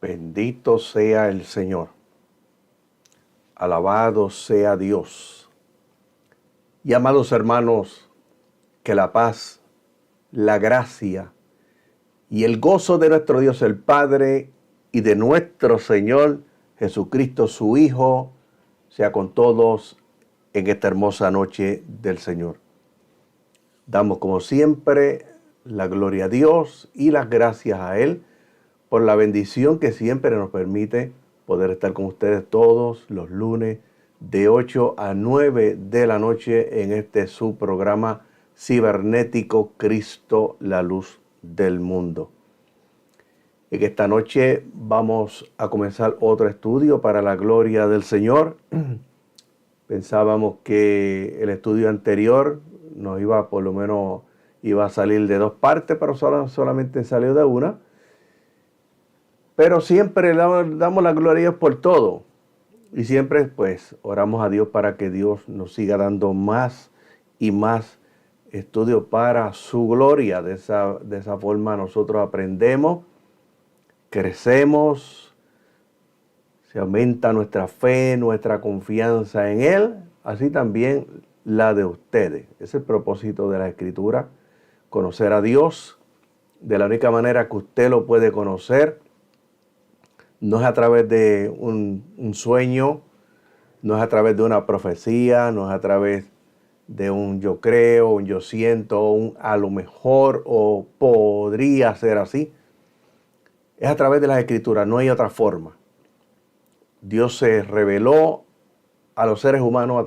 Bendito sea el Señor. Alabado sea Dios. Y amados hermanos, que la paz, la gracia y el gozo de nuestro Dios el Padre y de nuestro Señor Jesucristo su Hijo sea con todos en esta hermosa noche del Señor. Damos como siempre la gloria a Dios y las gracias a Él por la bendición que siempre nos permite poder estar con ustedes todos los lunes de 8 a 9 de la noche en este su programa cibernético Cristo, la luz del mundo. En esta noche vamos a comenzar otro estudio para la gloria del Señor. Pensábamos que el estudio anterior nos iba, por lo menos, iba a salir de 2 partes, pero solamente salió de una. Pero siempre damos la gloria a Dios por todo. Y siempre pues oramos a Dios para que Dios nos siga dando más y más estudios para su gloria. De esa forma nosotros aprendemos, crecemos, se aumenta nuestra fe, nuestra confianza en Él, así también la de ustedes. Ese es el propósito de la Escritura, conocer a Dios de la única manera que usted lo puede conocer. No es a través de un sueño, no es a través de una profecía, no es a través de un yo creo, un yo siento, un a lo mejor o podría ser así. Es a través de las Escrituras, no hay otra forma. Dios se reveló a los seres humanos a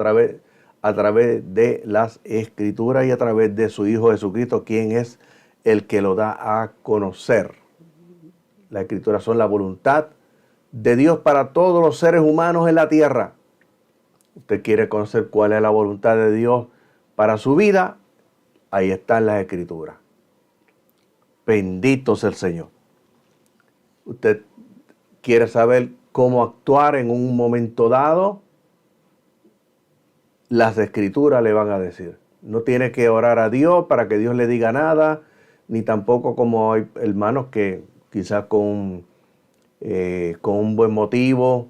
través de las Escrituras y a través de su Hijo Jesucristo, quien es el que lo da a conocer. Las Escrituras son la voluntad de Dios para todos los seres humanos en la tierra. Usted quiere conocer cuál es la voluntad de Dios para su vida, ahí están las Escrituras. Bendito sea el Señor. Usted quiere saber cómo actuar en un momento dado, las Escrituras le van a decir. No tiene que orar a Dios para que Dios le diga nada, ni tampoco como hay hermanos que quizás con un buen motivo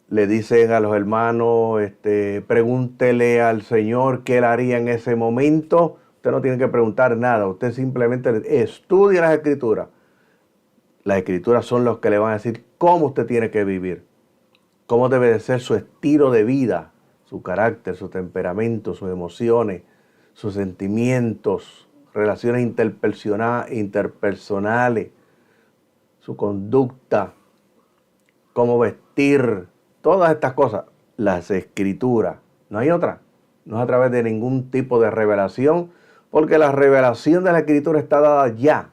le dicen a los hermanos, pregúntele al Señor qué él haría en ese momento. Usted no tiene que preguntar nada, usted simplemente estudia las Escrituras. Las Escrituras son los que le van a decir cómo usted tiene que vivir, cómo debe de ser su estilo de vida, su carácter, su temperamento, sus emociones, sus sentimientos, relaciones interpersonales, su conducta, cómo vestir, todas estas cosas, las Escrituras. No hay otra. No es a través de ningún tipo de revelación, porque la revelación de la Escritura está dada ya.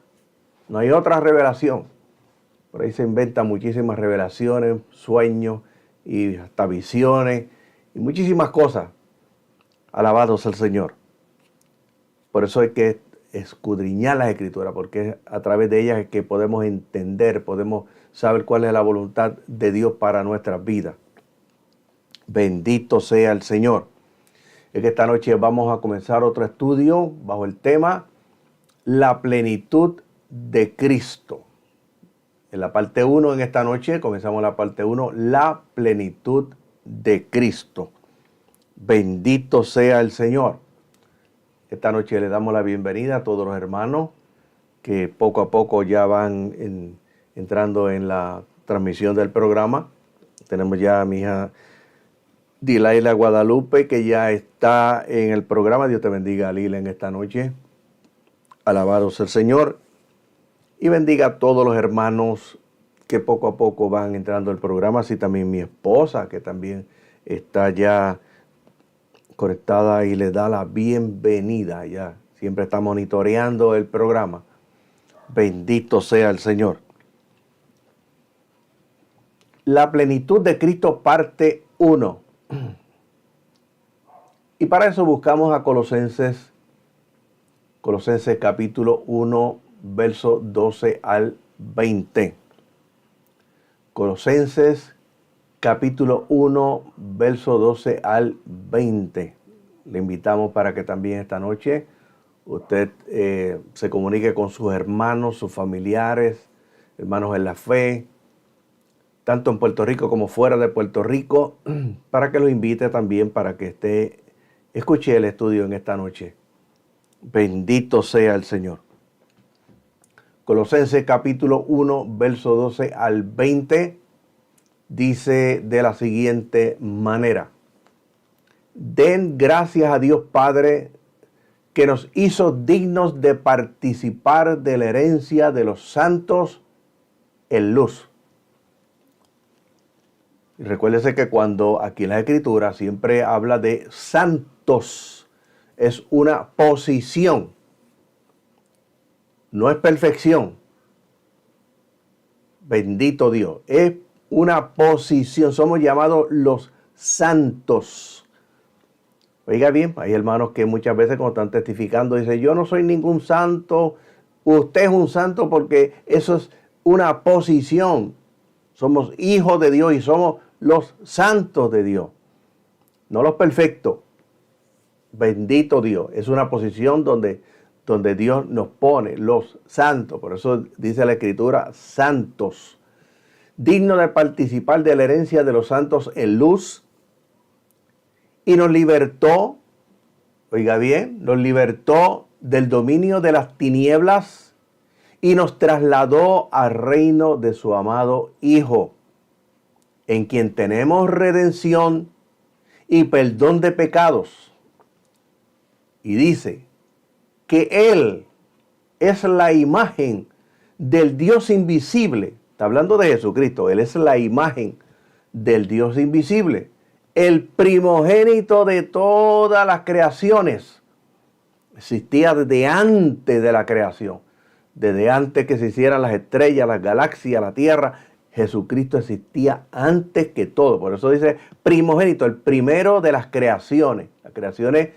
No hay otra revelación. Por ahí se inventan muchísimas revelaciones, sueños y hasta visiones y muchísimas cosas. Alabados al Señor. Por eso hay que escudriñar las Escrituras, porque es a través de ellas que podemos entender, podemos saber cuál es la voluntad de Dios para nuestras vidas. Bendito sea el Señor. En esta noche vamos a comenzar otro estudio bajo el tema La plenitud de Cristo. En la parte 1, en esta noche, comenzamos la parte 1, la plenitud de Cristo. Bendito sea el Señor. Esta noche le damos la bienvenida a todos los hermanos que poco a poco ya van entrando en la transmisión del programa. Tenemos ya a mi hija Dilaila Guadalupe, que ya está en el programa. Dios te bendiga, Lila, en esta noche. Alabado sea el Señor. Y bendiga a todos los hermanos que poco a poco van entrando al programa. Así también mi esposa, que también está ya conectada y le da la bienvenida. Ya siempre está monitoreando el programa. Bendito sea el Señor. La plenitud de Cristo, parte 1. Y para eso buscamos a Colosenses capítulo 1, verso 12 al 20. Colosenses capítulo 1, verso 12 al 20. Le invitamos para que también esta noche usted se comunique con sus hermanos, sus familiares, hermanos en la fe, tanto en Puerto Rico como fuera de Puerto Rico, para que los invite también para que escuche el estudio en esta noche. Bendito sea el Señor. Colosenses capítulo 1, verso 12 al 20, dice de la siguiente manera: den gracias a Dios Padre, que nos hizo dignos de participar de la herencia de los santos en luz. Y recuérdese que cuando aquí en la Escritura siempre habla de santos, es una posición, no es perfección. Bendito Dios, es una posición, somos llamados los santos. Oiga bien, hay hermanos que muchas veces cuando están testificando dicen, yo no soy ningún santo, usted es un santo, porque eso es una posición. Somos hijos de Dios y somos los santos de Dios, no los perfectos. Bendito Dios, es una posición donde Dios nos pone los santos. Por eso dice la Escritura, santos, dignos de participar de la herencia de los santos en luz. Y nos libertó, oiga bien, nos libertó del dominio de las tinieblas y nos trasladó al reino de su amado Hijo, en quien tenemos redención y perdón de pecados. Y dice que Él es la imagen del Dios invisible. Está hablando de Jesucristo. Él es la imagen del Dios invisible, el primogénito de todas las creaciones. Existía desde antes de la creación, desde antes que se hicieran las estrellas, las galaxias, la tierra. Jesucristo existía antes que todo. Por eso dice primogénito, el primero de las creaciones. Las creaciones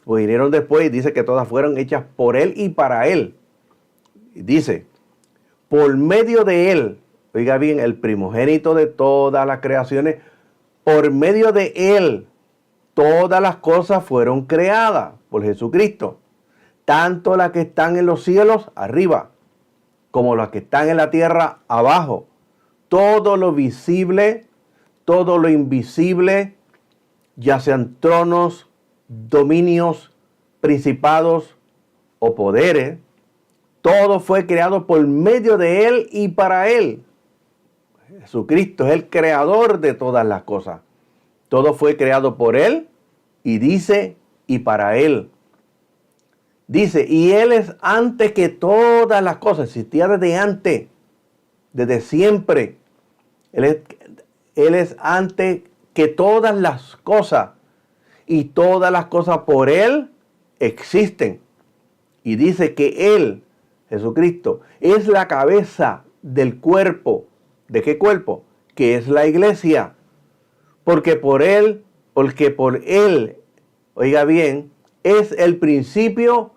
vinieron después y dice que todas fueron hechas por Él y para Él. Y dice, por medio de Él, oiga bien, el primogénito de todas las creaciones, por medio de Él, todas las cosas fueron creadas por Jesucristo. Tanto las que están en los cielos arriba, como las que están en la tierra abajo. Todo lo visible, todo lo invisible, ya sean tronos, dominios, principados o poderes, todo fue creado por medio de Él y para Él. Jesucristo es el creador de todas las cosas. Todo fue creado por Él y dice, y para Él. Dice, y Él es antes que todas las cosas, existía desde antes, desde siempre. Él es antes que todas las cosas, y todas las cosas por Él existen. Y dice que Él, Jesucristo, es la cabeza del cuerpo. ¿De qué cuerpo? Que es la iglesia. Porque por Él, oiga bien, es el principio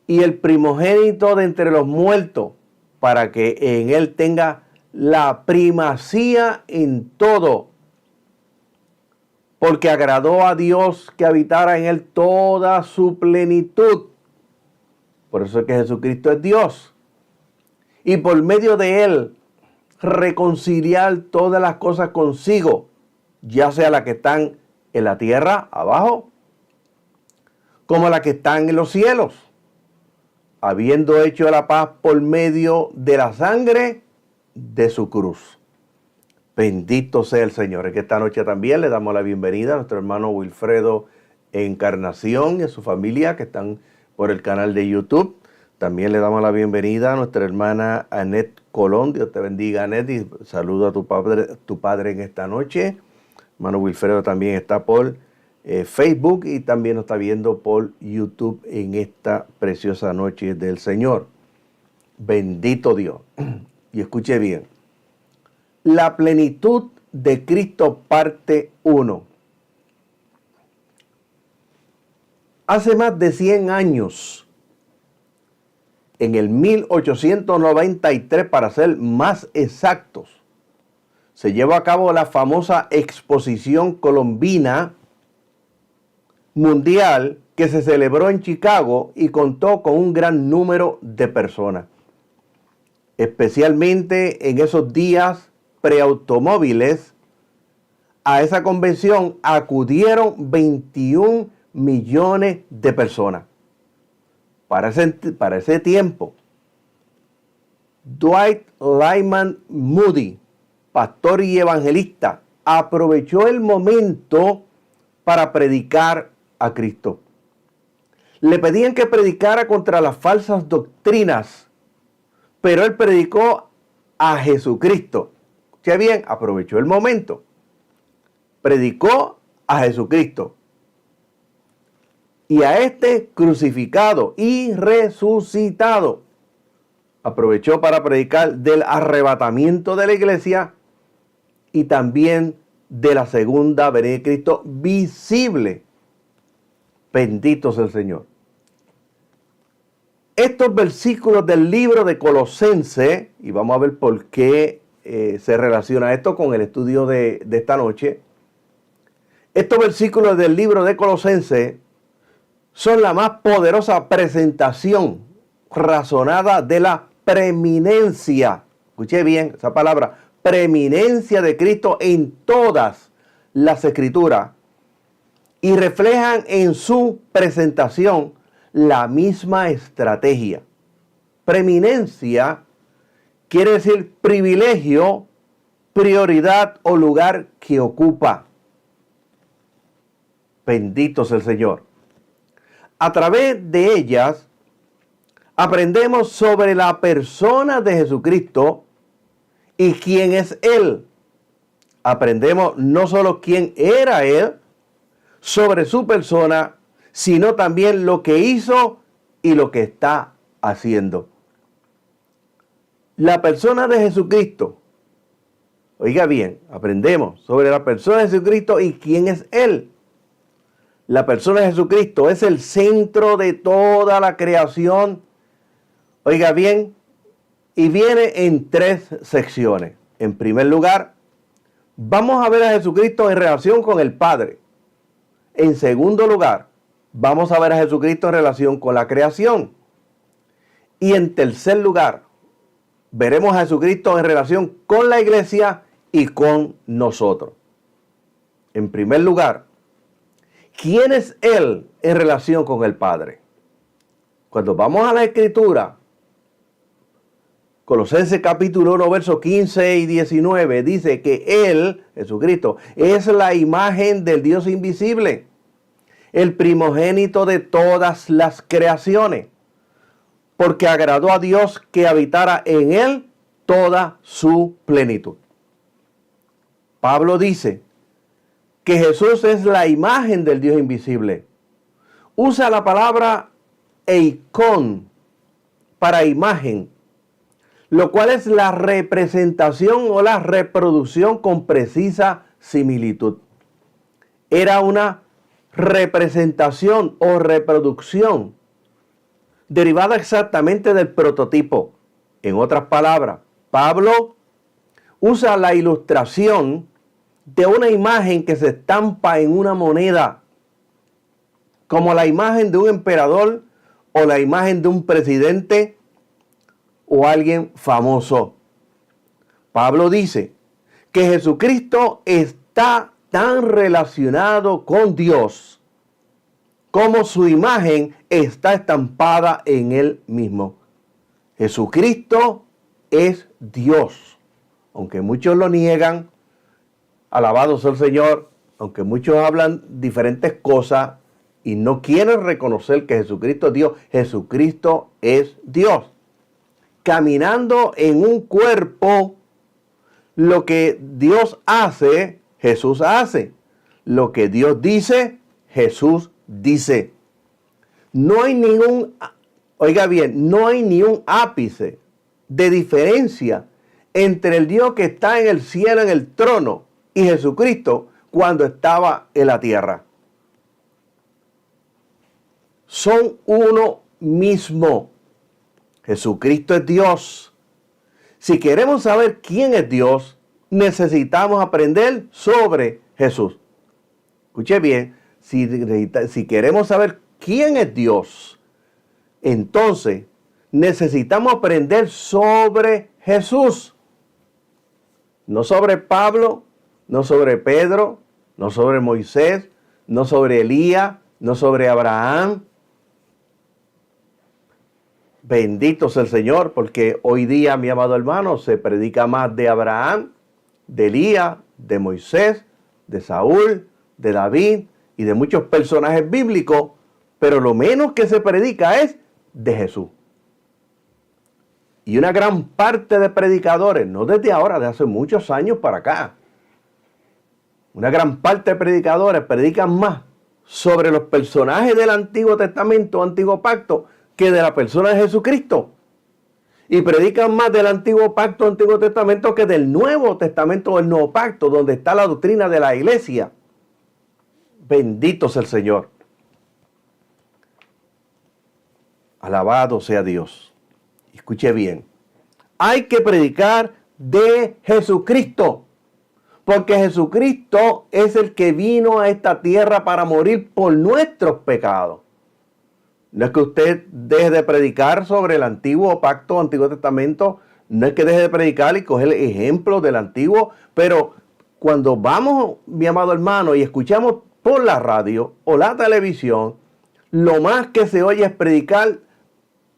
y el primogénito de entre los muertos, para que en Él tenga la primacía en todo. Porque agradó a Dios que habitara en Él toda su plenitud. Por eso es que Jesucristo es Dios. Y por medio de Él, reconciliar todas las cosas consigo, ya sea las que están en la tierra abajo, como las que están en los cielos, habiendo hecho la paz por medio de la sangre de su cruz. Bendito sea el Señor. Es que esta noche también le damos la bienvenida a nuestro hermano Wilfredo Encarnación y a su familia que están por el canal de YouTube. También le damos la bienvenida a nuestra hermana Anet Colón. Dios te bendiga, Anet, y saludo a tu padre en esta noche. Hermano Wilfredo también está por Facebook y también nos está viendo por YouTube en esta preciosa noche del Señor. Bendito Dios. Y escuche bien. La plenitud de Cristo, parte 1. Hace más de 100 años, en el 1893, para ser más exactos, se llevó a cabo la famosa Exposición Colombina Mundial que se celebró en Chicago y contó con un gran número de personas. Especialmente en esos días preautomóviles, a esa convención acudieron 21 millones de personas. Para ese tiempo, Dwight Lyman Moody, pastor y evangelista, aprovechó el momento para predicar a Cristo. Le pedían que predicara contra las falsas doctrinas, pero él predicó a Jesucristo. Escuche bien, aprovechó el momento. Predicó a Jesucristo y a este crucificado y resucitado. Aprovechó para predicar del arrebatamiento de la iglesia y también de la segunda venida de Cristo visible. Bendito sea el Señor. Estos versículos del libro de Colosenses, y vamos a ver por qué se relaciona esto con el estudio de esta noche. Estos versículos del libro de Colosenses son la más poderosa presentación razonada de la preeminencia. Escuché bien esa palabra, preeminencia de Cristo en todas las escrituras, y reflejan en su presentación la misma estrategia. Preeminencia quiere decir privilegio, prioridad o lugar que ocupa. Bendito sea el Señor. A través de ellas aprendemos sobre la persona de Jesucristo y quién es Él. Aprendemos no solo quién era Él, sobre su persona, sino también lo que hizo y lo que está haciendo. La persona de Jesucristo. Oiga bien, aprendemos sobre la persona de Jesucristo y quién es Él. La persona de Jesucristo es el centro de toda la creación. Oiga bien, y viene en 3 secciones. En primer lugar, vamos a ver a Jesucristo en relación con el Padre. En segundo lugar, vamos a ver a Jesucristo en relación con la creación. Y en tercer lugar, veremos a Jesucristo en relación con la iglesia y con nosotros. En primer lugar, ¿quién es Él en relación con el Padre? Cuando vamos a la Escritura, Colosenses capítulo 1, versos 15 y 19, dice que Él, Jesucristo, es la imagen del Dios invisible, el primogénito de todas las creaciones, porque agradó a Dios que habitara en Él toda su plenitud. Pablo dice que Jesús es la imagen del Dios invisible. Usa la palabra eikon para imagen, lo cual es la representación o la reproducción con precisa similitud. Era una representación o reproducción derivada exactamente del prototipo. En otras palabras, Pablo usa la ilustración de una imagen que se estampa en una moneda, como la imagen de un emperador o la imagen de un presidente o alguien famoso. Pablo dice que Jesucristo está tan relacionado con Dios como su imagen está estampada en Él mismo. Jesucristo es Dios. Aunque muchos lo niegan, alabado sea el Señor, aunque muchos hablan diferentes cosas y no quieren reconocer que Jesucristo es Dios, Jesucristo es Dios. Caminando en un cuerpo, lo que Dios hace, Jesús hace. Lo que Dios dice, Jesús dice. No hay ningún, oiga bien, no hay ni un ápice de diferencia entre el Dios que está en el cielo, en el trono, y Jesucristo cuando estaba en la tierra. Son uno mismo. Jesucristo es Dios. Si queremos saber quién es Dios, necesitamos aprender sobre Jesús. Escuche bien, si queremos saber quién es Dios, entonces necesitamos aprender sobre Jesús. No sobre Pablo, no sobre Pedro, no sobre Moisés, no sobre Elías, no sobre Abraham. Bendito sea el Señor, porque hoy día, mi amado hermano, se predica más de Abraham, de Elías, de Moisés, de Saúl, de David y de muchos personajes bíblicos, pero lo menos que se predica es de Jesús. Y una gran parte de predicadores, no desde ahora, de hace muchos años para acá, una gran parte de predicadores predican más sobre los personajes del Antiguo Testamento, Antiguo Pacto, que de la persona de Jesucristo. Y predican más del Antiguo Pacto, Antiguo Testamento, que del Nuevo Testamento o el Nuevo Pacto, donde está la doctrina de la iglesia. Bendito sea el Señor. Alabado sea Dios. Escuche bien. Hay que predicar de Jesucristo. Porque Jesucristo es el que vino a esta tierra para morir por nuestros pecados. No es que usted deje de predicar sobre el Antiguo Pacto, Antiguo Testamento. No es que deje de predicar y coger ejemplos del Antiguo. Pero cuando vamos, mi amado hermano, y escuchamos por la radio o la televisión, lo más que se oye es predicar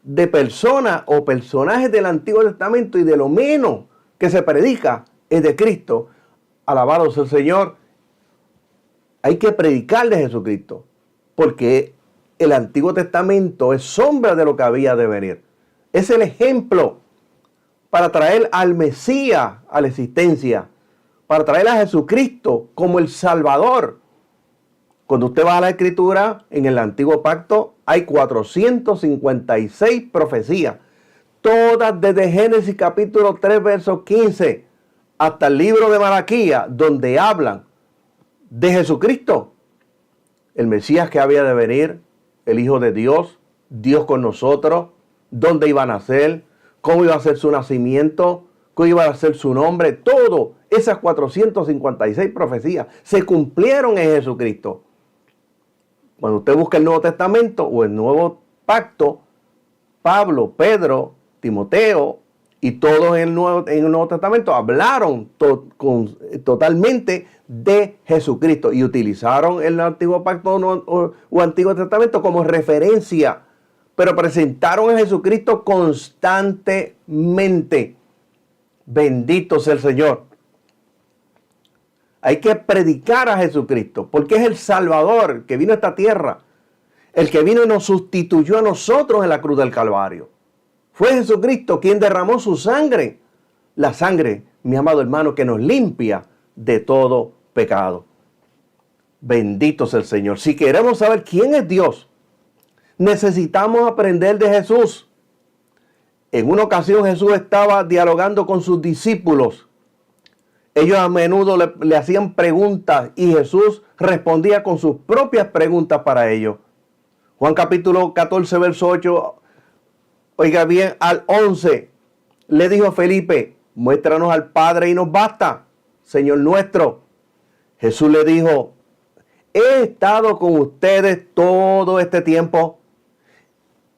de personas o personajes del Antiguo Testamento, y de lo menos que se predica es de Cristo. Alabado sea el Señor. Hay que predicar de Jesucristo, porque el Antiguo Testamento es sombra de lo que había de venir. Es el ejemplo para traer al Mesías a la existencia, para traer a Jesucristo como el Salvador. Cuando usted va a la Escritura, en el Antiguo Pacto hay 456 profecías, todas desde Génesis capítulo 3, verso 15, hasta el libro de Malaquías, donde hablan de Jesucristo, el Mesías que había de venir, el Hijo de Dios, Dios con nosotros, dónde iba a nacer, cómo iba a ser su nacimiento, cómo iba a ser su nombre. Todo esas 456 profecías se cumplieron en Jesucristo. Cuando usted busca el Nuevo Testamento o el Nuevo Pacto, Pablo, Pedro, Timoteo y todos en el Nuevo Testamento hablaron totalmente de Jesucristo y utilizaron el Antiguo Pacto o Antiguo Testamento como referencia, pero presentaron a Jesucristo constantemente. Bendito sea el Señor. Hay que predicar a Jesucristo, porque es el Salvador que vino a esta tierra, el que vino y nos sustituyó a nosotros en la cruz del Calvario. Fue Jesucristo quien derramó su sangre, la sangre, mi amado hermano, que nos limpia de todo pecado. Bendito sea el Señor. Si queremos saber quién es Dios, necesitamos aprender de Jesús. En una ocasión Jesús estaba dialogando con sus discípulos. Ellos a menudo le hacían preguntas y Jesús respondía con sus propias preguntas para ellos. Juan capítulo 14, verso 8, oiga bien, al 11, le dijo a Felipe: muéstranos al Padre y nos basta, Señor nuestro. Jesús le dijo: he estado con ustedes todo este tiempo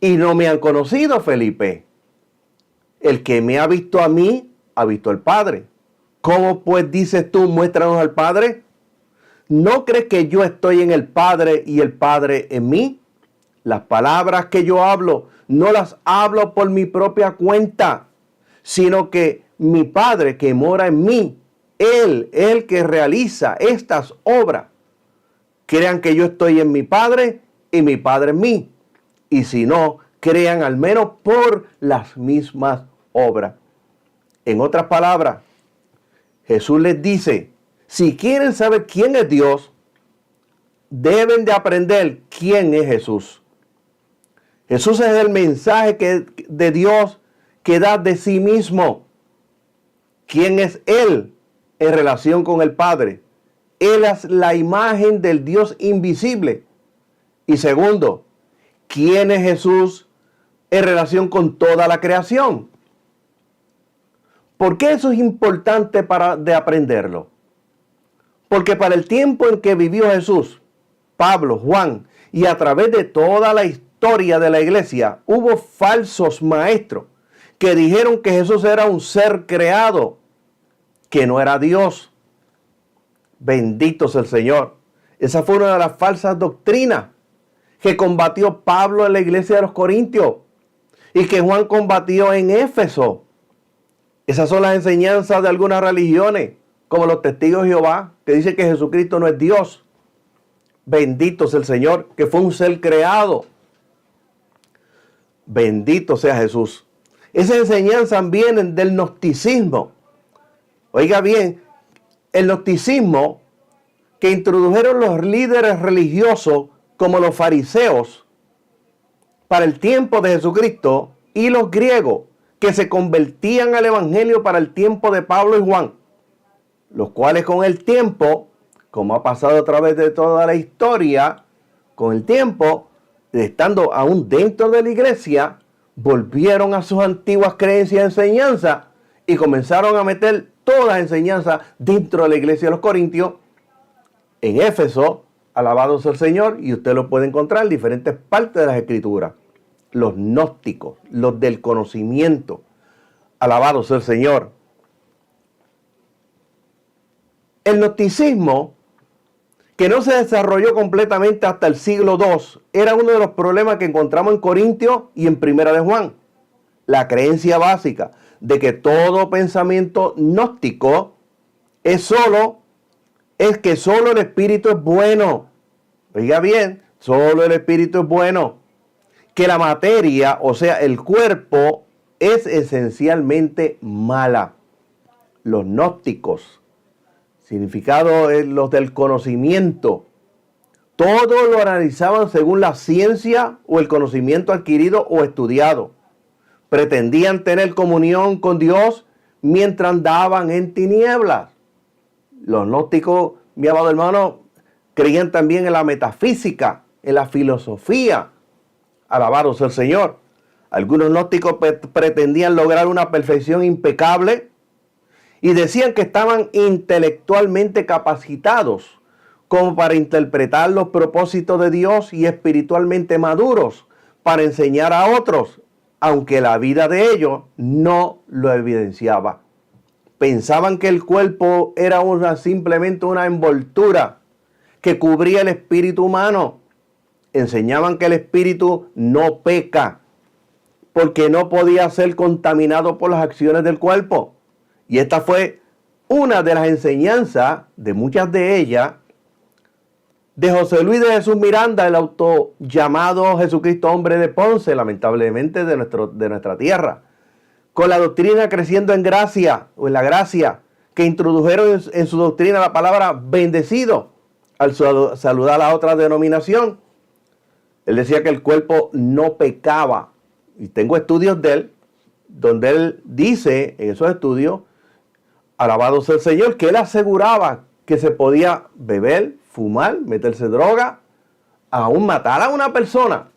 y no me han conocido, Felipe. El que me ha visto a mí, ha visto al Padre. ¿Cómo pues dices tú, muéstranos al Padre? ¿No crees que yo estoy en el Padre y el Padre en mí? Las palabras que yo hablo, no las hablo por mi propia cuenta, sino que mi Padre que mora en mí, Él es el que realiza estas obras. Crean que yo estoy en mi Padre y mi Padre en mí. Y si no, crean al menos por las mismas obras. En otras palabras, Jesús les dice, si quieren saber quién es Dios, deben de aprender quién es Jesús. Jesús es el mensaje de Dios que da de sí mismo. ¿Quién es Él en relación con el Padre? Él es la imagen del Dios invisible. Y segundo, ¿quién es Jesús en relación con toda la creación? ¿Por qué eso es importante de aprenderlo? Porque para el tiempo en que vivió Jesús, Pablo, Juan, y a través de toda la historia de la iglesia, hubo falsos maestros que dijeron que Jesús era un ser creado, que no era Dios. Bendito sea el Señor. Esa fue una de las falsas doctrinas que combatió Pablo en la iglesia de los Corintios y que Juan combatió en Éfeso. Esas son las enseñanzas de algunas religiones, como los testigos de Jehová, que dicen que Jesucristo no es Dios. Bendito sea el Señor, que fue un ser creado. Bendito sea Jesús. Esas enseñanzas vienen del gnosticismo. Oiga bien, el gnosticismo que introdujeron los líderes religiosos como los fariseos para el tiempo de Jesucristo y los griegos que se convertían al evangelio para el tiempo de Pablo y Juan, los cuales con el tiempo, como ha pasado a través de toda la historia, con el tiempo, estando aún dentro de la iglesia, volvieron a sus antiguas creencias y enseñanzas y comenzaron a meter todas las enseñanzas dentro de la iglesia de los Corintios. En Éfeso, alabado sea el Señor, y usted lo puede encontrar en diferentes partes de las Escrituras. Los gnósticos, los del conocimiento, alabado sea el Señor. El gnosticismo, que no se desarrolló completamente hasta el siglo II, era uno de los problemas que encontramos en Corintios y en Primera de Juan. La creencia básica de que todo pensamiento gnóstico es que solo el Espíritu es bueno. Oiga bien, solo el Espíritu es bueno. Que la materia, o sea, el cuerpo, es esencialmente mala. Los gnósticos, significado los del conocimiento, todo lo analizaban según la ciencia o el conocimiento adquirido o estudiado. Pretendían tener comunión con Dios mientras andaban en tinieblas. Los gnósticos, mi amado hermano, creían también en la metafísica, en la filosofía. Alabado sea el Señor. Algunos gnósticos pretendían lograr una perfección impecable y decían que estaban intelectualmente capacitados como para interpretar los propósitos de Dios y espiritualmente maduros para enseñar a otros, aunque la vida de ellos no lo evidenciaba. Pensaban que el cuerpo era simplemente una envoltura que cubría el espíritu humano. Enseñaban que el espíritu no peca porque no podía ser contaminado por las acciones del cuerpo. Y esta fue una de las enseñanzas, de muchas de ellas, de José Luis de Jesús Miranda, el autollamado Jesucristo hombre de Ponce, lamentablemente de nuestra tierra, con la doctrina creciendo en gracia, o en la gracia, que introdujeron en su doctrina la palabra bendecido, al saludar a otra denominación. Él decía que el cuerpo no pecaba. Y tengo estudios de él, donde él dice en esos estudios, alabado sea el Señor, que él aseguraba que se podía beber, fumar, meterse droga, aún matar a una persona.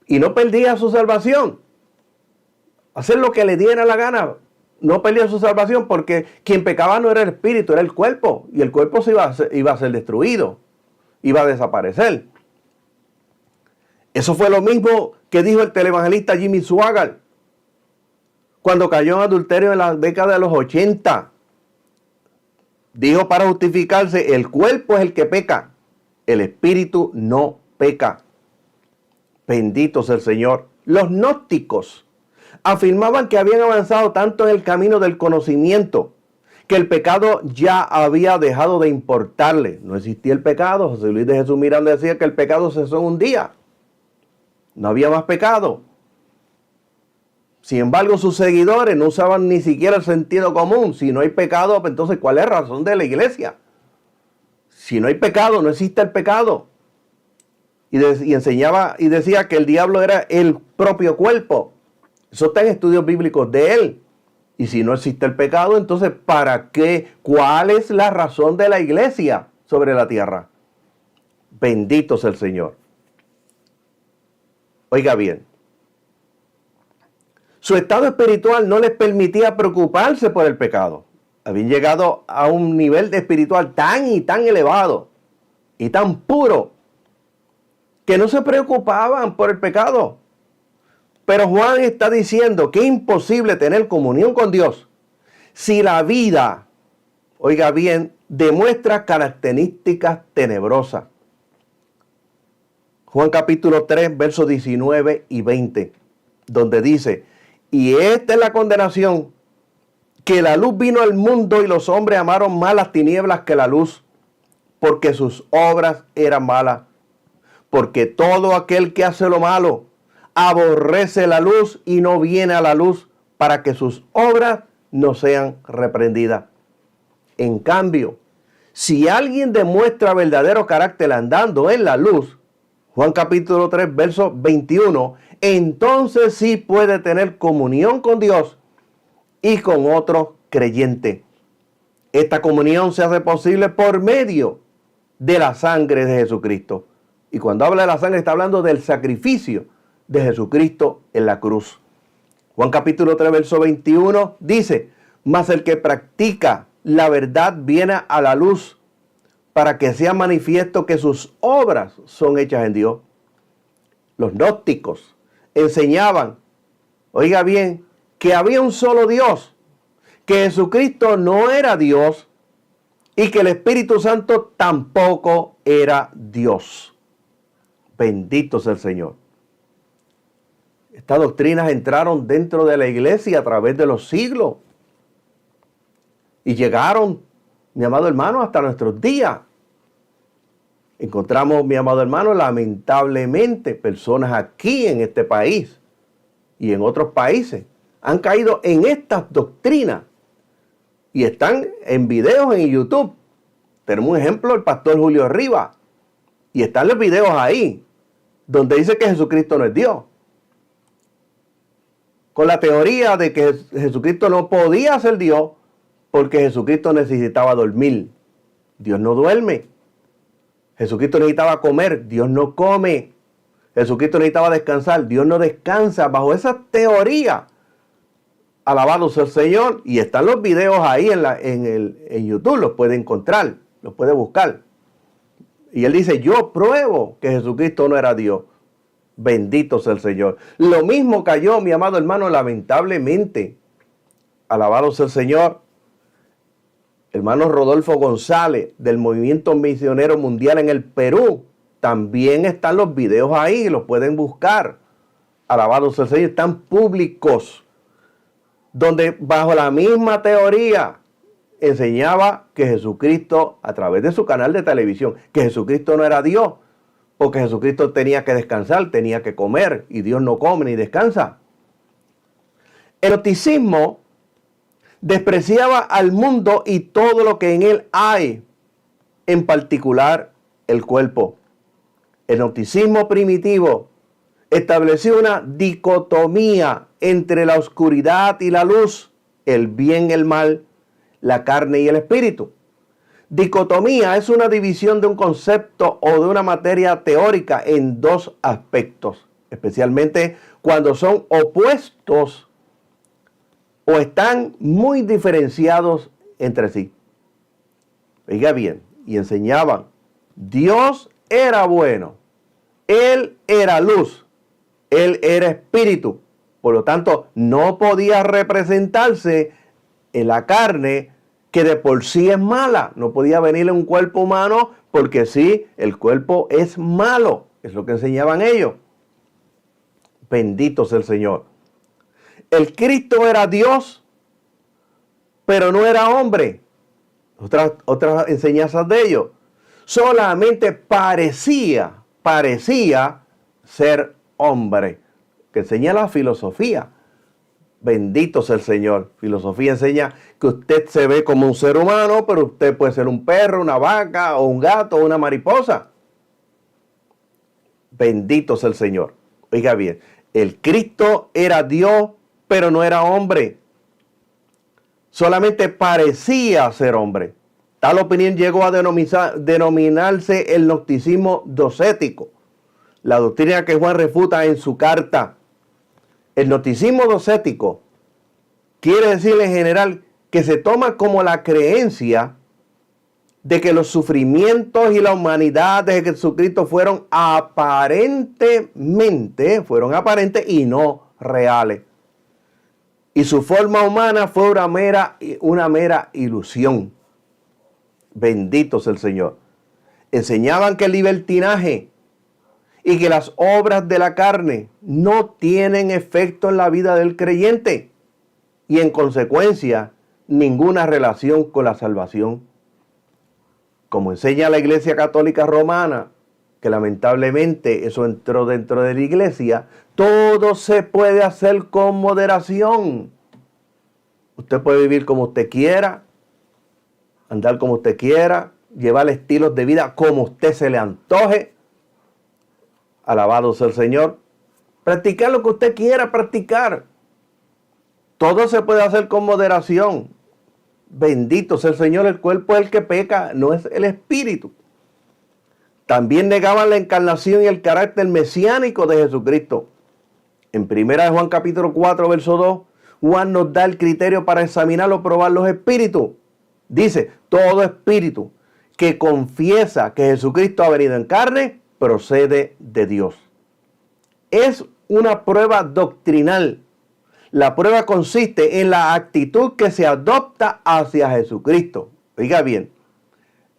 Y no perdía su salvación. Hacer lo que le diera la gana. No perdía su salvación porque quien pecaba no era el espíritu, era el cuerpo. Y el cuerpo iba a ser destruido. Iba a desaparecer. Eso fue lo mismo que dijo el televangelista Jimmy Swaggart cuando cayó en adulterio en la década de los 80. Dijo para justificarse, el cuerpo es el que peca, el espíritu no peca. Bendito sea el Señor. Los gnósticos afirmaban que habían avanzado tanto en el camino del conocimiento que el pecado ya había dejado de importarle. No existía el pecado. José Luis de Jesús Miranda decía que el pecado cesó en un día. No había más pecado. Sin embargo, sus seguidores no usaban ni siquiera el sentido común. Si no hay pecado, pues entonces, ¿cuál es la razón de la iglesia? Si no hay pecado, no existe el pecado. Y enseñaba y decía que el diablo era el propio cuerpo. Eso está en estudios bíblicos de él. Y si no existe el pecado, entonces, ¿para qué? ¿Cuál es la razón de la iglesia sobre la tierra? Bendito sea el Señor. Oiga bien, su estado espiritual no les permitía preocuparse por el pecado. Habían llegado a un nivel de espiritual tan y tan elevado y tan puro que no se preocupaban por el pecado. Pero Juan está diciendo que es imposible tener comunión con Dios Si la vida, oiga bien, demuestra características tenebrosas. Juan capítulo 3, versos 19 y 20, donde dice, y esta es la condenación, que la luz vino al mundo y los hombres amaron más las tinieblas que la luz, porque sus obras eran malas. Porque todo aquel que hace lo malo aborrece la luz y no viene a la luz para que sus obras no sean reprendidas. En cambio, si alguien demuestra verdadero carácter andando en la luz, Juan capítulo 3, verso 21, entonces sí puede tener comunión con Dios y con otros creyentes. Esta comunión se hace posible por medio de la sangre de Jesucristo. Y cuando habla de la sangre está hablando del sacrificio de Jesucristo en la cruz. Juan capítulo 3, verso 21 dice, mas el que practica la verdad viene a la luz para que sea manifiesto que sus obras son hechas en Dios. Los gnósticos enseñaban, oiga bien, que había un solo Dios, que Jesucristo no era Dios y que el Espíritu Santo tampoco era Dios. Bendito sea el Señor. Estas doctrinas entraron dentro de la iglesia a través de los siglos y llegaron, mi amado hermano, hasta nuestros días. Encontramos, mi amado hermano, lamentablemente personas aquí en este país y en otros países han caído en estas doctrinas y están en videos en YouTube. Tenemos un ejemplo, el pastor Julio Rivas, y están los videos ahí donde dice que Jesucristo no es Dios, con la teoría de que Jesucristo no podía ser Dios porque Jesucristo necesitaba dormir. Dios no duerme. Jesucristo necesitaba comer, Dios no come. Jesucristo necesitaba descansar, Dios no descansa. Bajo esa teoría, alabado sea el Señor, y están los videos ahí en YouTube, los puede encontrar, los puede buscar. Y él dice, yo pruebo que Jesucristo no era Dios. Bendito sea el Señor. Lo mismo cayó, mi amado hermano, lamentablemente. Alabado sea el Señor. Hermano Rodolfo González, del Movimiento Misionero Mundial en el Perú. También están los videos ahí, los pueden buscar. Alabado sea el Señor, están públicos. Donde bajo la misma teoría enseñaba que Jesucristo, a través de su canal de televisión, que Jesucristo no era Dios, porque Jesucristo tenía que descansar, tenía que comer, y Dios no come ni descansa. El gnosticismo despreciaba al mundo y todo lo que en él hay, en particular el cuerpo. El gnosticismo primitivo estableció una dicotomía entre la oscuridad y la luz, el bien y el mal, la carne y el espíritu. Dicotomía es una división de un concepto o de una materia teórica en dos aspectos, especialmente cuando son opuestos o están muy diferenciados entre sí. Oiga bien, y enseñaban, Dios era bueno, Él era luz, Él era espíritu, por lo tanto no podía representarse en la carne que de por sí es mala. No podía venir en un cuerpo humano porque sí, el cuerpo es malo. Es lo que enseñaban ellos. Bendito sea el Señor. El Cristo era Dios, pero no era hombre. Otras enseñanzas de ellos. Solamente parecía ser hombre. Que enseña la filosofía. Bendito sea el Señor. Filosofía enseña que usted se ve como un ser humano, pero usted puede ser un perro, una vaca, o un gato, o una mariposa. Bendito sea el Señor. Oiga bien, el Cristo era Dios, pero no era hombre. Solamente parecía ser hombre. Tal opinión llegó a denominarse el gnosticismo docético, la doctrina que Juan refuta en su carta. El gnosticismo docético quiere decir en general que se toma como la creencia de que los sufrimientos y la humanidad de Jesucristo fueron aparentes y no reales. y su forma humana fue una mera ilusión. Bendito sea el Señor. Enseñaban que el libertinaje y que las obras de la carne no tienen efecto en la vida del creyente y en consecuencia ninguna relación con la salvación. Como enseña la Iglesia Católica Romana, que lamentablemente eso entró dentro de la iglesia, todo se puede hacer con moderación. Usted puede vivir como usted quiera, andar como usted quiera, llevar estilos de vida como usted se le antoje. Alabado sea el Señor. Practicar lo que usted quiera practicar. Todo se puede hacer con moderación. Bendito sea el Señor, el cuerpo es el que peca, no es el espíritu. También negaban la encarnación y el carácter mesiánico de Jesucristo. En 1 Juan capítulo 4, verso 2, Juan nos da el criterio para examinar o probar los espíritus. Dice, todo espíritu que confiesa que Jesucristo ha venido en carne, procede de Dios. Es una prueba doctrinal. La prueba consiste en la actitud que se adopta hacia Jesucristo. Oiga bien,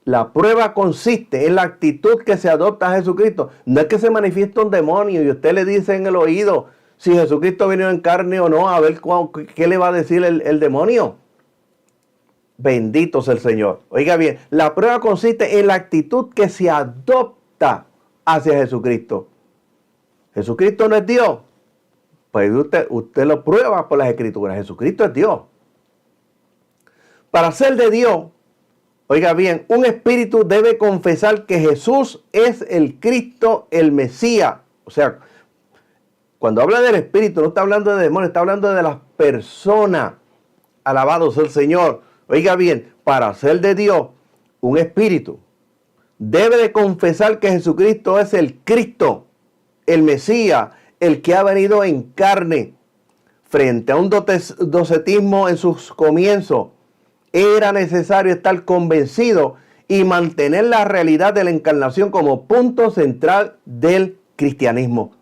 la prueba consiste en la actitud que se adopta a Jesucristo. No es que se manifieste un demonio y usted le dice en el oído si Jesucristo vino en carne o no, a ver qué le va a decir el demonio. Bendito sea el Señor. Oiga bien, la prueba consiste en la actitud que se adopta hacia Jesucristo. Jesucristo no es Dios. Pues usted lo prueba por las Escrituras. Jesucristo es Dios. Para ser de Dios, oiga bien, un espíritu debe confesar que Jesús es el Cristo, el Mesías. O sea, cuando habla del espíritu, no está hablando de demonios, está hablando de las personas. Alabado sea el Señor. Oiga bien, para ser de Dios, un espíritu debe de confesar que Jesucristo es el Cristo, el Mesías, el que ha venido en carne. Frente a un docetismo en sus comienzos, era necesario estar convencido y mantener la realidad de la encarnación como punto central del cristianismo.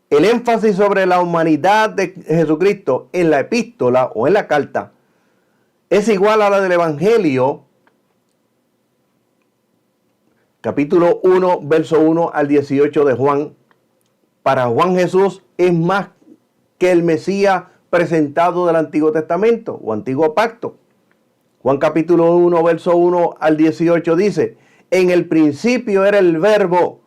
El énfasis sobre la humanidad de Jesucristo en la epístola o en la carta es igual a la del Evangelio, capítulo 1, verso 1 al 18 de Juan. Para Juan, Jesús es más que el Mesías presentado del Antiguo Testamento o Antiguo Pacto. Juan capítulo 1, verso 1 al 18 dice, en el principio era el verbo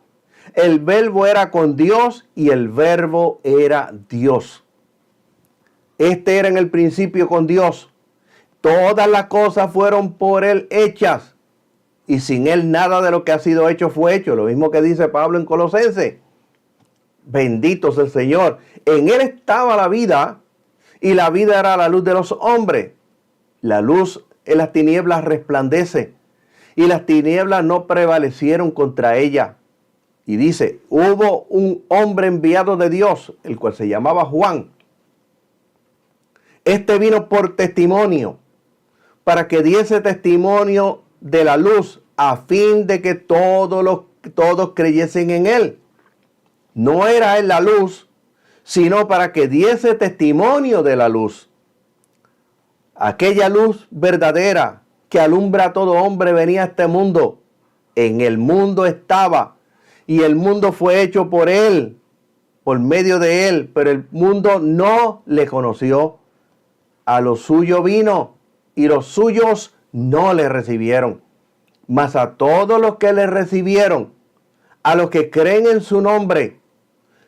era con Dios y el verbo era Dios. Este era en el principio con Dios. Todas las cosas fueron por Él hechas y sin Él nada de lo que ha sido hecho fue hecho. Lo mismo que dice Pablo en Colosenses. Bendito sea el Señor. En Él estaba la vida y la vida era la luz de los hombres. La luz en las tinieblas resplandece y las tinieblas no prevalecieron contra ella. Y dice, hubo un hombre enviado de Dios, el cual se llamaba Juan. Este vino por testimonio, para que diese testimonio de la luz, a fin de que todos creyesen en él. No era él la luz, sino para que diese testimonio de la luz. Aquella luz verdadera que alumbra a todo hombre venía a este mundo. En el mundo estaba, y el mundo fue hecho por él, por medio de él, pero el mundo no le conoció. A lo suyo vino, y los suyos no le recibieron. Mas a todos los que le recibieron, a los que creen en su nombre,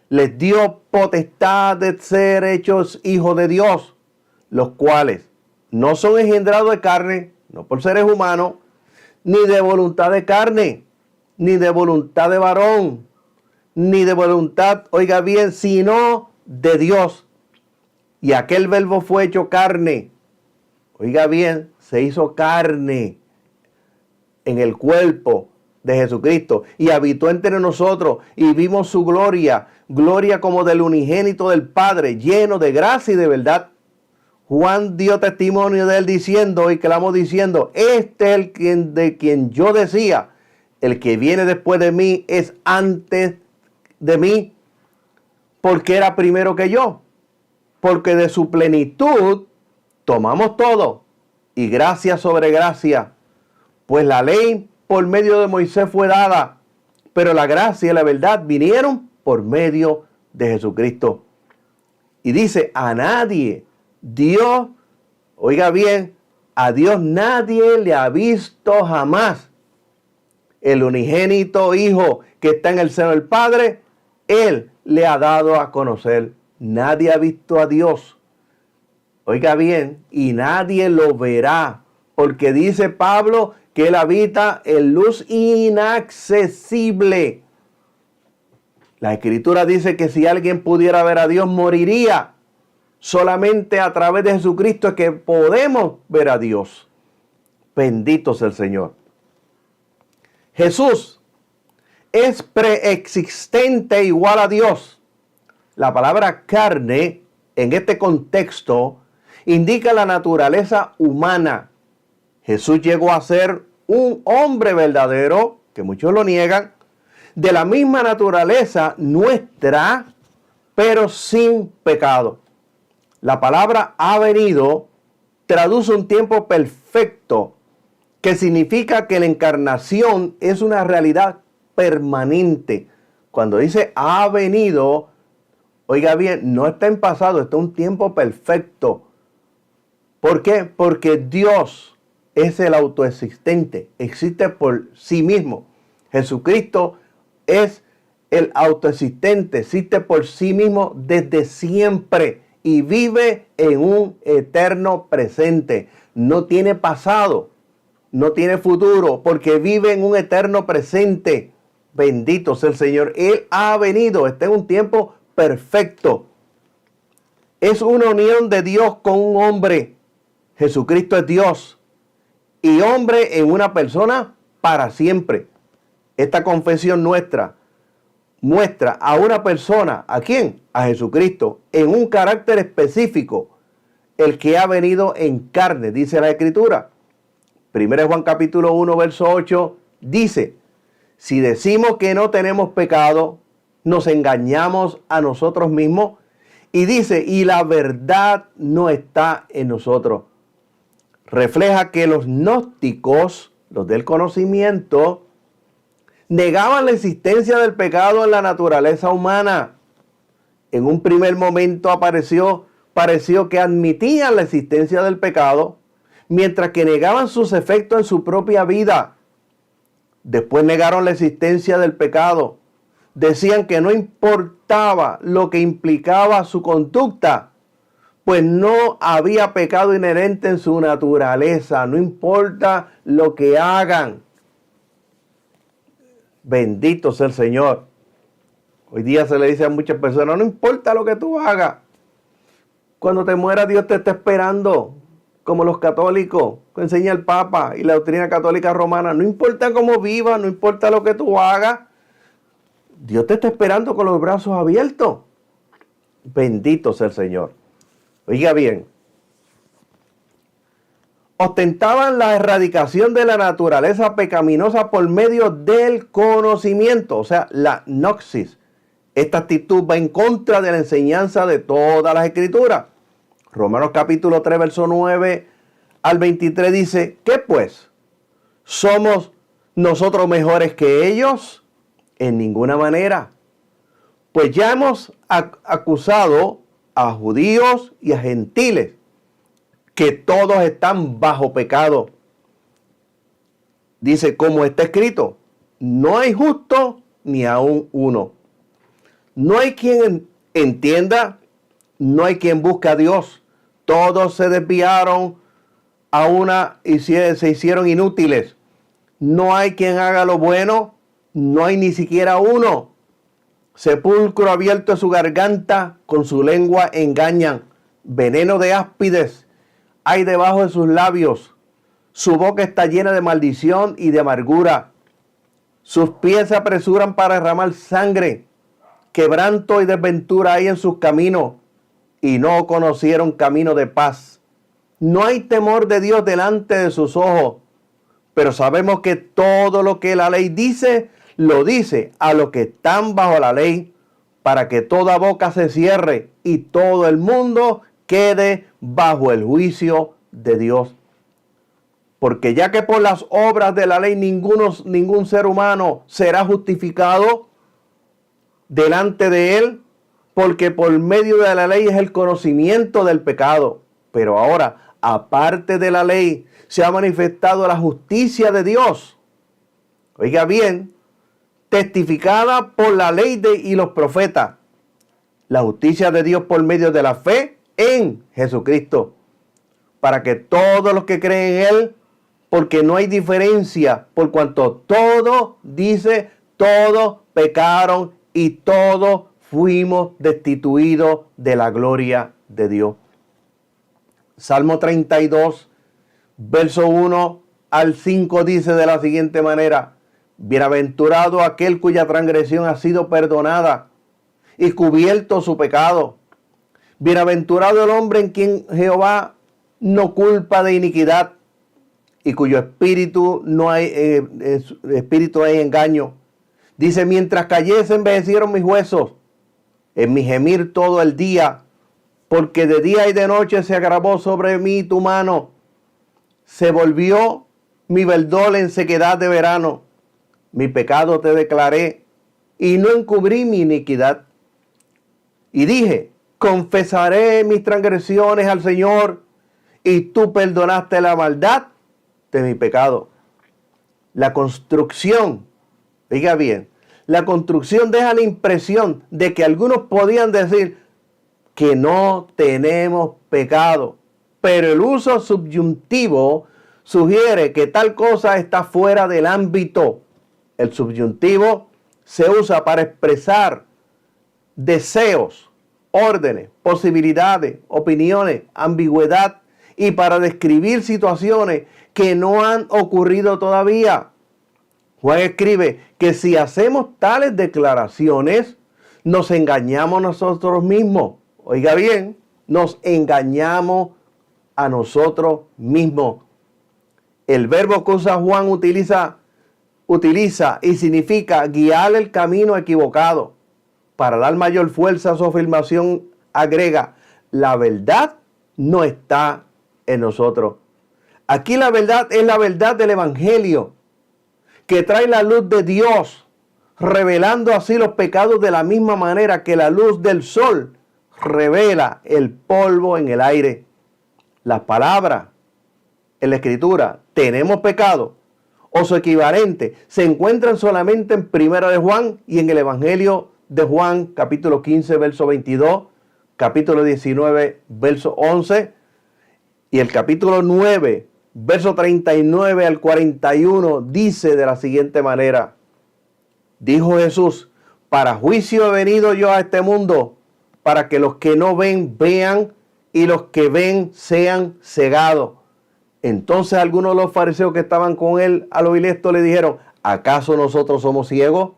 les dio potestad de ser hechos hijos de Dios, los cuales no son engendrados de carne, no por seres humanos, ni de voluntad de carne, ni de voluntad de varón, ni de voluntad, oiga bien, sino de Dios. Y aquel verbo fue hecho carne. Oiga bien, se hizo carne en el cuerpo de Jesucristo y habitó entre nosotros y vimos su gloria, gloria como del unigénito del Padre, lleno de gracia y de verdad. Juan dio testimonio de él diciendo y clamó diciendo, este es el de quien yo decía, el que viene después de mí es antes de mí, porque era primero que yo. porque de su plenitud tomamos todo, y gracia sobre gracia. Pues la ley por medio de Moisés fue dada, pero la gracia y la verdad vinieron por medio de Jesucristo. Y dice, a nadie Dios, oiga bien, a Dios nadie le ha visto jamás. El unigénito Hijo que está en el seno del Padre, Él le ha dado a conocer. Nadie ha visto a Dios. Oiga bien, y nadie lo verá, porque dice Pablo que Él habita en luz inaccesible. La Escritura dice que si alguien pudiera ver a Dios, moriría. Solamente a través de Jesucristo es que podemos ver a Dios. Bendito sea el Señor. Jesús es preexistente igual a Dios. La palabra carne, en este contexto, indica la naturaleza humana. Jesús llegó a ser un hombre verdadero, que muchos lo niegan, de la misma naturaleza nuestra, pero sin pecado. La palabra ha venido traduce un tiempo perfecto, que significa que la encarnación es una realidad permanente. Cuando dice ha venido, oiga bien, no está en pasado, está un tiempo perfecto. ¿Por qué? Porque Dios es el autoexistente, existe por sí mismo. Jesucristo es el autoexistente, existe por sí mismo desde siempre y vive en un eterno presente. No tiene pasado, no tiene futuro, porque vive en un eterno presente. Bendito sea el Señor. Él ha venido, está en un tiempo perfecto. Es una unión de Dios con un hombre. Jesucristo es Dios y hombre en una persona para siempre. Esta confesión nuestra muestra a una persona, ¿a quién? A Jesucristo, en un carácter específico, el que ha venido en carne, dice la Escritura. 1 Juan capítulo 1, verso 8, dice, si decimos que no tenemos pecado, nos engañamos a nosotros mismos. Y dice, y la verdad no está en nosotros. Refleja que los gnósticos, los del conocimiento, negaban la existencia del pecado en la naturaleza humana. En un primer momento pareció que admitían la existencia del pecado, mientras que negaban sus efectos en su propia vida. Después negaron la existencia del pecado. Decían que no importaba lo que implicaba su conducta, pues no había pecado inherente en su naturaleza. No importa lo que hagan. Bendito sea el Señor. Hoy día se le dice a muchas personas, no importa lo que tú hagas. Cuando te mueras, Dios te está esperando. Como los católicos, que enseña el Papa y la doctrina católica romana. No importa cómo vivas, no importa lo que tú hagas. Dios te está esperando con los brazos abiertos. Bendito sea el Señor. Oiga bien. Ostentaban la erradicación de la naturaleza pecaminosa por medio del conocimiento, o sea, la gnosis. Esta actitud va en contra de la enseñanza de todas las Escrituras. Romanos capítulo 3, verso 9 al 23 dice, ¿qué pues? ¿Somos nosotros mejores que ellos? En ninguna manera. Pues ya hemos acusado a judíos y a gentiles, que todos están bajo pecado. Dice, como está escrito, no hay justo ni aún uno. No hay quien entienda, no hay quien busque a Dios. Todos se desviaron a una y se hicieron inútiles. No hay quien haga lo bueno, no hay ni siquiera uno. Sepulcro abierto es su garganta, con su lengua engañan. Veneno de áspides hay debajo de sus labios. Su boca está llena de maldición y de amargura. Sus pies se apresuran para derramar sangre. Quebranto y desventura hay en sus caminos, y no conocieron camino de paz. No hay temor de Dios delante de sus ojos, pero sabemos que todo lo que la ley dice, lo dice a los que están bajo la ley, para que toda boca se cierre y todo el mundo quede bajo el juicio de Dios. Porque ya que por las obras de la ley ningún ser humano será justificado delante de él, porque por medio de la ley es el conocimiento del pecado. Pero ahora, aparte de la ley, se ha manifestado la justicia de Dios. Oiga bien, testificada por la ley y los profetas. La justicia de Dios por medio de la fe en Jesucristo. Para que todos los que creen en Él, porque no hay diferencia, por cuanto todos pecaron y todos fuimos destituidos de la gloria de Dios. Salmo 32, verso 1 al 5 dice de la siguiente manera: bienaventurado aquel cuya transgresión ha sido perdonada y cubierto su pecado. Bienaventurado el hombre en quien Jehová no culpa de iniquidad y cuyo espíritu no hay engaño. Dice: mientras callé se envejecieron mis huesos, en mi gemir todo el día, porque de día y de noche se agravó sobre mí tu mano. Se volvió mi verdor en sequedad de verano. Mi pecado te declaré y no encubrí mi iniquidad. Y dije: confesaré mis transgresiones al Señor, y tú perdonaste la maldad de mi pecado. La construcción, diga bien, la construcción deja la impresión de que algunos podían decir que no tenemos pecado, pero el uso subyuntivo sugiere que tal cosa está fuera del ámbito. El subyuntivo se usa para expresar deseos, órdenes, posibilidades, opiniones, ambigüedad y para describir situaciones que no han ocurrido todavía. Juan escribe que si hacemos tales declaraciones, nos engañamos nosotros mismos. Oiga bien, nos engañamos a nosotros mismos. El verbo que usa Juan utiliza y significa guiar el camino equivocado. Para dar mayor fuerza a su afirmación, agrega: la verdad no está en nosotros. Aquí la verdad es la verdad del Evangelio, que trae la luz de Dios, revelando así los pecados de la misma manera que la luz del sol revela el polvo en el aire. Las palabras en la Escritura, tenemos pecado, o su equivalente, se encuentran solamente en Primera de Juan y en el Evangelio de Juan, capítulo 15, verso 22, capítulo 19, verso 11, y el capítulo 9, verso 39 al 41, dice de la siguiente manera: dijo Jesús: para juicio he venido yo a este mundo, para que los que no ven vean y los que ven sean cegados. Entonces algunos de los fariseos que estaban con él al oír esto le dijeron: ¿acaso nosotros somos ciegos?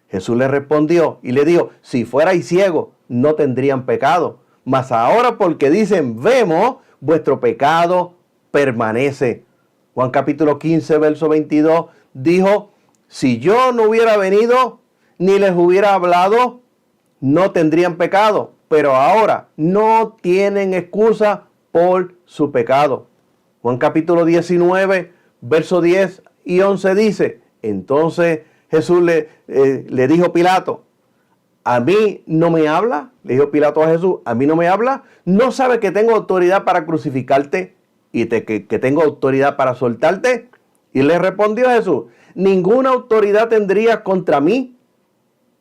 Jesús le respondió y le dijo: si fuerais ciegos, no tendrían pecado. Mas ahora, porque dicen vemos, vuestro pecado permanece. Juan capítulo 15, verso 22 dijo: si yo no hubiera venido ni les hubiera hablado, no tendrían pecado. Pero ahora no tienen excusa por su pecado. Juan capítulo 19, verso 10 y 11 dice: entonces Jesús le dijo Pilato: ¿a mí no me habla? Le dijo Pilato a Jesús: ¿a mí no me habla? ¿No sabe que tengo autoridad para crucificarte y que tengo autoridad para soltarte? Y le respondió Jesús: ninguna autoridad tendrías contra mí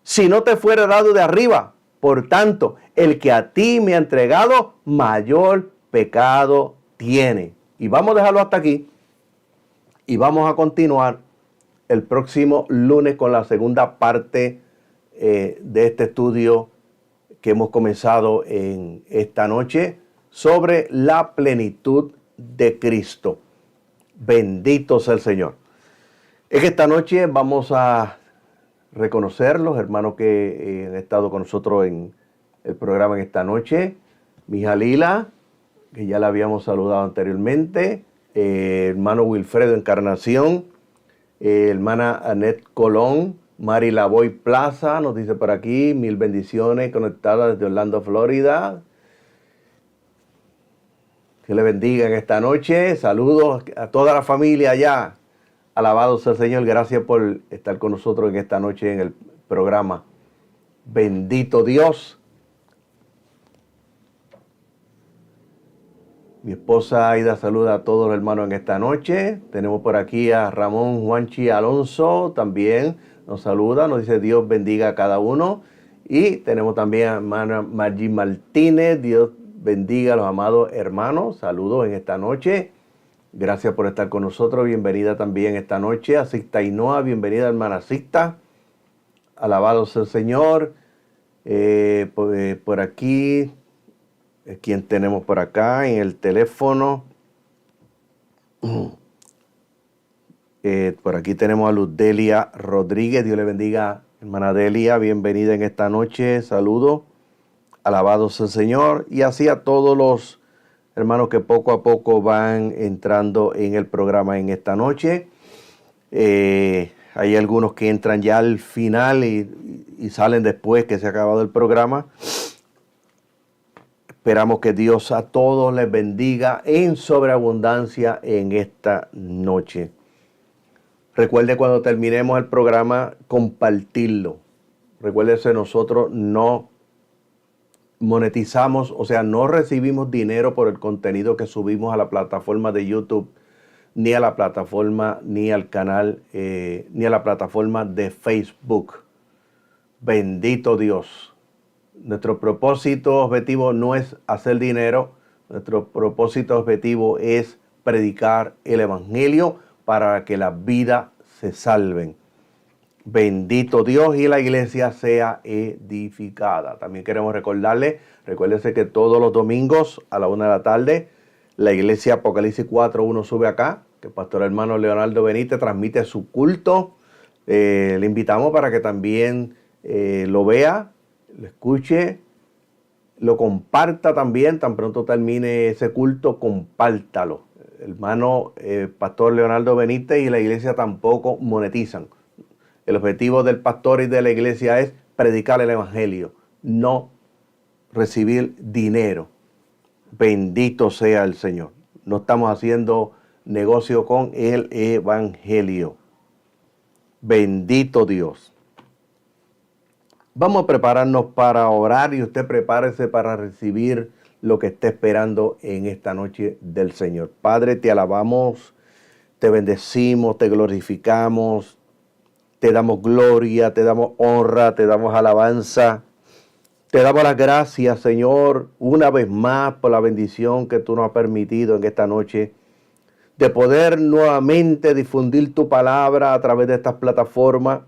si no te fuera dado de arriba. Por tanto, el que a ti me ha entregado, mayor pecado tiene. Y vamos a dejarlo hasta aquí. Y vamos a continuar el próximo lunes con la segunda parte de este estudio que hemos comenzado en esta noche sobre la plenitud de Cristo. Bendito sea el Señor. En esta noche vamos a reconocer los hermanos que han estado con nosotros en el programa en esta noche. Mi hija Lila, que ya la habíamos saludado anteriormente, hermano Wilfredo Encarnación, hermana Annette Colón, Mari Lavoy Plaza nos dice por aquí, 1000 bendiciones, conectada desde Orlando, Florida. Que le bendiga en esta noche. Saludos a toda la familia allá. Alabado sea el Señor. Gracias por estar con nosotros en esta noche en el programa. Bendito Dios. Mi esposa Aida saluda a todos los hermanos en esta noche. Tenemos por aquí a Ramón Juanchi Alonso también. Nos saluda, nos dice Dios bendiga a cada uno. Y tenemos también a hermana Margie Martínez. Dios bendiga a los amados hermanos. Saludos en esta noche. Gracias por estar con nosotros. Bienvenida también esta noche a Sixta Ainhoa. Bienvenida hermana Sixta. Alabado sea el Señor. Por aquí, ¿quién tenemos por acá en el teléfono? Por aquí tenemos a Luz Delia Rodríguez. Dios le bendiga, hermana Delia. Bienvenida en esta noche. Saludos. Alabado sea el Señor. Y así a todos los hermanos que poco a poco van entrando en el programa en esta noche. Hay algunos que entran ya al final y salen después que se ha acabado el programa. Esperamos que Dios a todos les bendiga en sobreabundancia en esta noche. Recuerde cuando terminemos el programa compartirlo. Recuérdese, nosotros no monetizamos, o sea, no recibimos dinero por el contenido que subimos a la plataforma de YouTube, ni a la plataforma, ni al canal, ni a la plataforma de Facebook. Bendito Dios. Nuestro propósito objetivo no es hacer dinero. Nuestro propósito objetivo es predicar el evangelio para que las vidas se salven. Bendito Dios, y la iglesia sea edificada. También queremos recuérdense que todos los domingos a la 1 de la tarde, la iglesia Apocalipsis 4.1 sube acá, que el pastor hermano Leonardo Benítez transmite su culto. Le invitamos para que también lo vea, lo escuche, lo comparta también. Tan pronto termine ese culto, compártalo. Hermano pastor Leonardo Benítez y la iglesia tampoco monetizan. El objetivo del pastor y de la iglesia es predicar el evangelio, no recibir dinero. Bendito sea el Señor. No estamos haciendo negocio con el evangelio. Bendito Dios. Vamos a prepararnos para orar y usted prepárese para recibir lo que esté esperando en esta noche del Señor. Padre, te alabamos, te bendecimos, te glorificamos. Te damos gloria, te damos honra, te damos alabanza. Te damos las gracias, Señor, una vez más por la bendición que tú nos has permitido en esta noche de poder nuevamente difundir tu palabra a través de estas plataformas.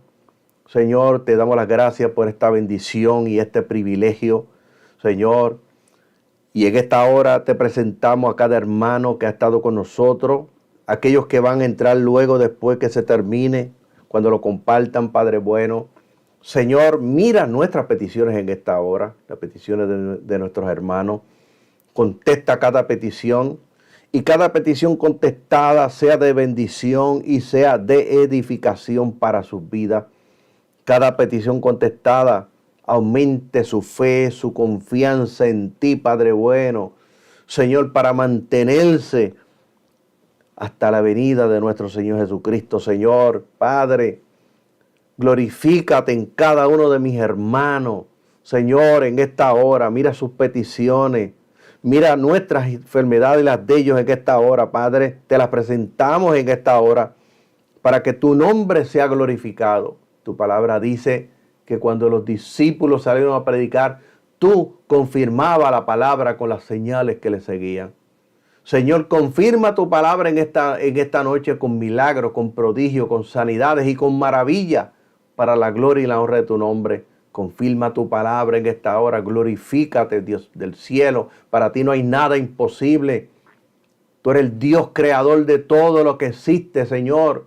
Señor, te damos las gracias por esta bendición y este privilegio, Señor. Y en esta hora te presentamos a cada hermano que ha estado con nosotros, aquellos que van a entrar luego después que se termine, cuando lo compartan, Padre bueno. Señor, mira nuestras peticiones en esta hora, las peticiones de nuestros hermanos. Contesta cada petición y cada petición contestada sea de bendición y sea de edificación para sus vidas. Cada petición contestada aumente su fe, su confianza en ti, Padre bueno. Señor, para mantenerse hasta la venida de nuestro Señor Jesucristo. Señor, Padre, glorifícate en cada uno de mis hermanos. Señor, en esta hora, mira sus peticiones. Mira nuestras enfermedades y las de ellos en esta hora, Padre. Te las presentamos en esta hora para que tu nombre sea glorificado. Tu palabra dice que cuando los discípulos salieron a predicar, tú confirmabas la palabra con las señales que le seguían. Señor, confirma tu palabra en esta noche con milagros, con prodigios, con sanidades y con maravillas para la gloria y la honra de tu nombre. Confirma tu palabra en esta hora. Glorifícate, Dios del cielo. Para ti no hay nada imposible. Tú eres el Dios creador de todo lo que existe, Señor.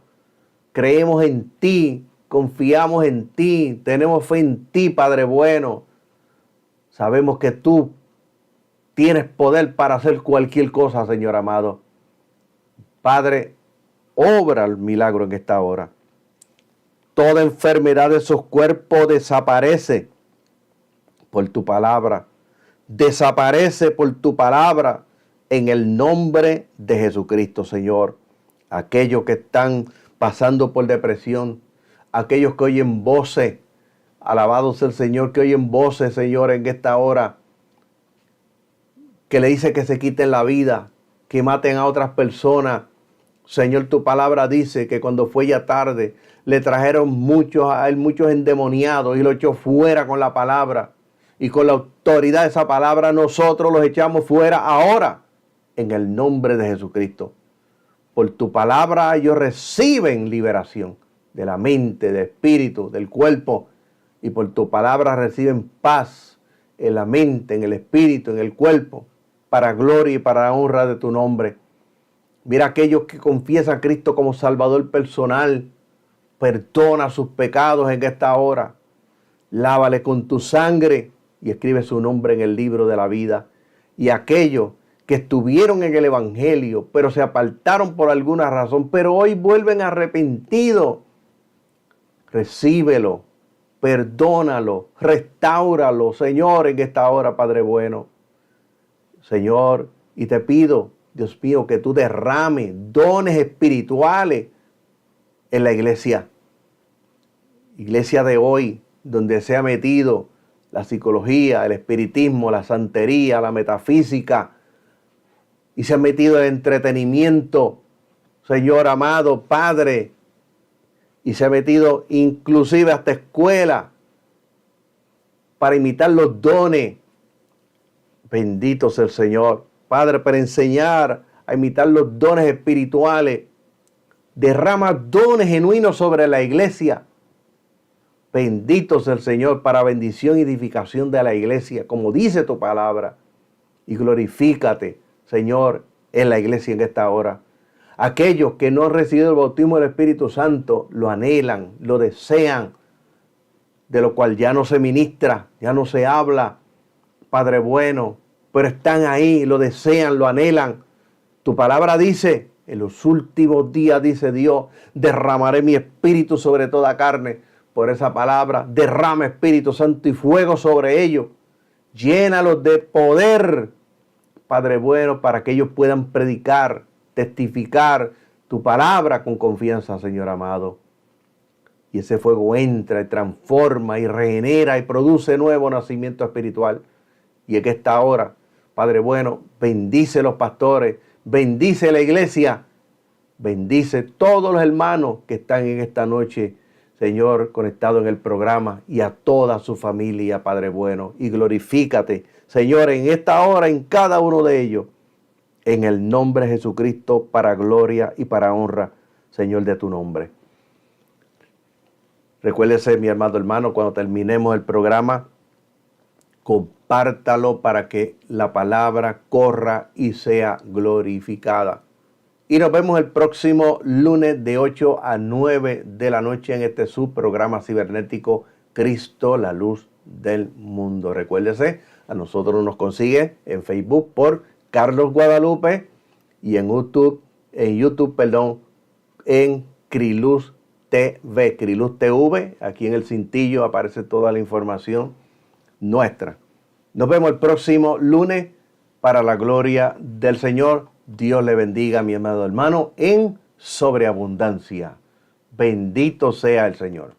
Creemos en ti, confiamos en ti, tenemos fe en ti, Padre bueno. Sabemos que tú tienes poder para hacer cualquier cosa, Señor amado. Padre, obra el milagro en esta hora. Toda enfermedad de esos cuerpos desaparece por tu palabra. Desaparece por tu palabra en el nombre de Jesucristo, Señor. Aquellos que están pasando por depresión, aquellos que oyen voces, alabado sea el Señor, que oyen voces, Señor, en esta hora, que le dice que se quiten la vida, que maten a otras personas. Señor, tu palabra dice que cuando fue ya tarde, le trajeron a él muchos endemoniados y lo echó fuera con la palabra. Y con la autoridad de esa palabra nosotros los echamos fuera ahora en el nombre de Jesucristo. Por tu palabra ellos reciben liberación de la mente, del espíritu, del cuerpo. Y por tu palabra reciben paz en la mente, en el espíritu, en el cuerpo, para gloria y para la honra de tu nombre. Mira aquellos que confiesan a Cristo como Salvador personal. Perdona sus pecados en esta hora. Lávale con tu sangre y escribe su nombre en el libro de la vida. Y aquellos que estuvieron en el Evangelio, pero se apartaron por alguna razón, pero hoy vuelven arrepentidos, recíbelo, perdónalo, restáuralo, Señor, en esta hora, Padre bueno. Señor, y te pido, Dios mío, que tú derrames dones espirituales en la iglesia de hoy, donde se ha metido la psicología, el espiritismo, la santería, la metafísica, y se ha metido el entretenimiento, Señor amado, Padre, y se ha metido inclusive hasta escuela para imitar los dones. Bendito sea el Señor, Padre, para enseñar a imitar los dones espirituales. Derrama dones genuinos sobre la iglesia. Bendito sea el Señor para bendición y edificación de la iglesia, como dice tu palabra. Y glorifícate, Señor, en la iglesia en esta hora. Aquellos que no han recibido el bautismo del Espíritu Santo lo anhelan, lo desean, de lo cual ya no se ministra, ya no se habla, Padre bueno, pero están ahí, lo desean, lo anhelan. Tu palabra dice, en los últimos días, dice Dios, derramaré mi espíritu sobre toda carne. Por esa palabra, derrama Espíritu Santo y fuego sobre ellos. Llénalos de poder, Padre bueno, para que ellos puedan predicar, testificar tu palabra con confianza, Señor amado. Y ese fuego entra y transforma y regenera y produce nuevo nacimiento espiritual. Y en esta hora, Padre bueno, bendice los pastores, bendice la iglesia, bendice todos los hermanos que están en esta noche, Señor, conectado en el programa, y a toda su familia, Padre bueno, y glorifícate, Señor, en esta hora, en cada uno de ellos, en el nombre de Jesucristo, para gloria y para honra, Señor, de tu nombre. Recuérdese, mi amado hermano, cuando terminemos el programa, compártalo para que la palabra corra y sea glorificada. Y nos vemos el próximo lunes de 8 a 9 de la noche en este subprograma cibernético Cristo, la luz del mundo. Recuérdese, a nosotros nos consigue en Facebook por Carlos Guadalupe y en YouTube, en Criluz TV, Criluz TV. Aquí en el cintillo aparece toda la información nuestra. Nos vemos el próximo lunes para la gloria del Señor. Dios le bendiga, mi amado hermano, en sobreabundancia. Bendito sea el Señor.